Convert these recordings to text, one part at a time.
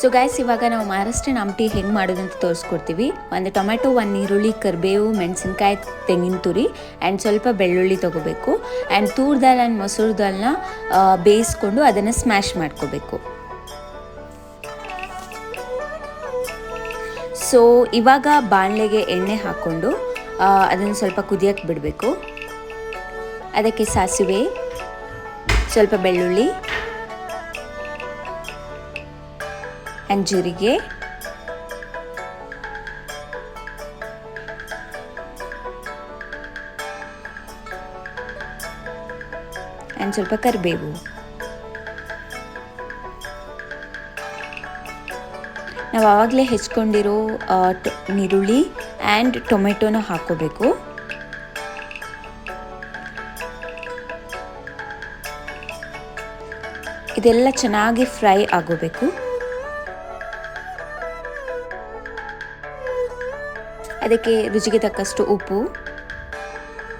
So guys, ಇವಾಗ ನಾವು ಮಹಾರಾಷ್ಟ್ರನ್ ಆಮ್ಟಿ ಹೆಂಗೆ ಮಾಡೋದು ಅಂತ ತೋರಿಸ್ಕೊಡ್ತೀವಿ. ಒಂದು ಟೊಮೆಟೊ, ಒಂದು ಈರುಳ್ಳಿ, ಕರಿಬೇವು, ಮೆಣಸಿನ್ಕಾಯಿ, ತೆಂಗಿನ ತುರಿ ಆ್ಯಂಡ್ ಸ್ವಲ್ಪ ಬೆಳ್ಳುಳ್ಳಿ ತೊಗೋಬೇಕು. ಆ್ಯಂಡ್ ತೂರ್ ದಾಲ್ ಆ್ಯಂಡ್ ಮೊಸರು ದಾಲ್ನ ಬೇಯಿಸ್ಕೊಂಡು ಅದನ್ನು ಸ್ಮ್ಯಾಶ್ ಮಾಡ್ಕೋಬೇಕು. ಸೊ ಇವಾಗ ಬಾಣಲೆಗೆ ಎಣ್ಣೆ ಹಾಕ್ಕೊಂಡು ಅದನ್ನು ಸ್ವಲ್ಪ ಕುದಿಯೋಕ್ಕೆ ಬಿಡಬೇಕು. ಅದಕ್ಕೆ ಸಾಸಿವೆ, ಸ್ವಲ್ಪ ಬೆಳ್ಳುಳ್ಳಿ ಆ್ಯಂಡ್ ಜೀರಿಗೆ, ಆ್ಯಂಡ್ ಸ್ವಲ್ಪ ಕರಿಬೇವು. ನಾವು ಆವಾಗಲೇ ಹೆಚ್ಕೊಂಡಿರೋ ಈರುಳ್ಳಿ ಆ್ಯಂಡ್ ಟೊಮೆಟೊನ ಹಾಕ್ಕೋಬೇಕು. ಇದೆಲ್ಲ ಚೆನ್ನಾಗಿ ಫ್ರೈ ಆಗೋಬೇಕು. ಅದಕ್ಕೆ ರುಚಿಗೆ ತಕ್ಕಷ್ಟು ಉಪ್ಪು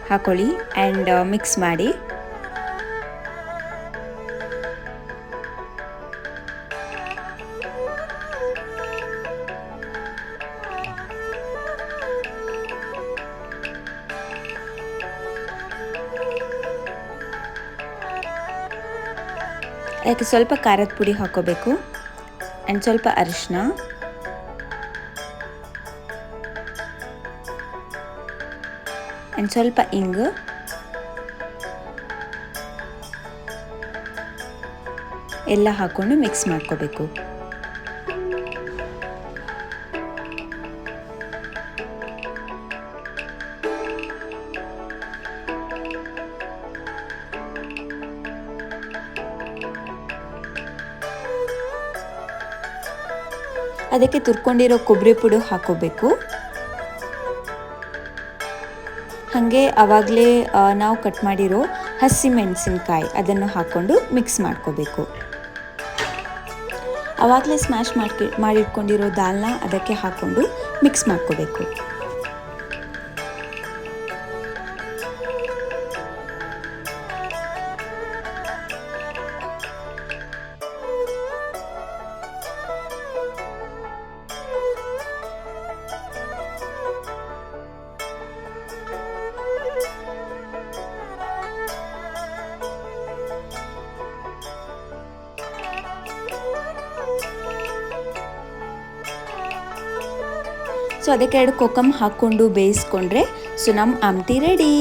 ಹಾಕೊಳ್ಳಿ ಆ್ಯಂಡ್ ಮಿಕ್ಸ್ ಮಾಡಿ. ಅದಕ್ಕೆ ಸ್ವಲ್ಪ ಖಾರದ ಪುಡಿ ಹಾಕೋಬೇಕು ಆ್ಯಂಡ್ ಸ್ವಲ್ಪ ಅರಿಶಿನ, ಆ್ಯಂಡ್ ಸ್ವಲ್ಪ ಇಂಗು, ಎಲ್ಲ ಹಾಕ್ಕೊಂಡು ಮಿಕ್ಸ್ ಮಾಡ್ಕೋಬೇಕು. ಅದಕ್ಕೆ ತುರ್ಕೊಂಡಿರೋ ಕೊಬ್ಬರಿ ಪುಡಿ ಹಾಕೋಬೇಕು. ಹಾಗೆ ಆವಾಗಲೇ ನಾವು ಕಟ್ ಮಾಡಿರೋ ಹಸಿಮೆಣಸಿನ್ಕಾಯಿ ಅದನ್ನು ಹಾಕ್ಕೊಂಡು ಮಿಕ್ಸ್ ಮಾಡ್ಕೋಬೇಕು. ಆವಾಗಲೇ ಸ್ಮ್ಯಾಶ್ ಮಾಡಿಟ್ಕೊಂಡಿರೋ ದಾಲ್ನ ಅದಕ್ಕೆ ಹಾಕ್ಕೊಂಡು ಮಿಕ್ಸ್ ಮಾಡ್ಕೋಬೇಕು. ಸೊ ಅದಕ್ಕೆ 2 ಕೊಕ್ಕಮ್ ಹಾಕ್ಕೊಂಡು ಬೇಯಿಸ್ಕೊಂಡ್ರೆ ಸೊ ನಮ್ಮ ಆಮ್ಟಿ ರೆಡಿ.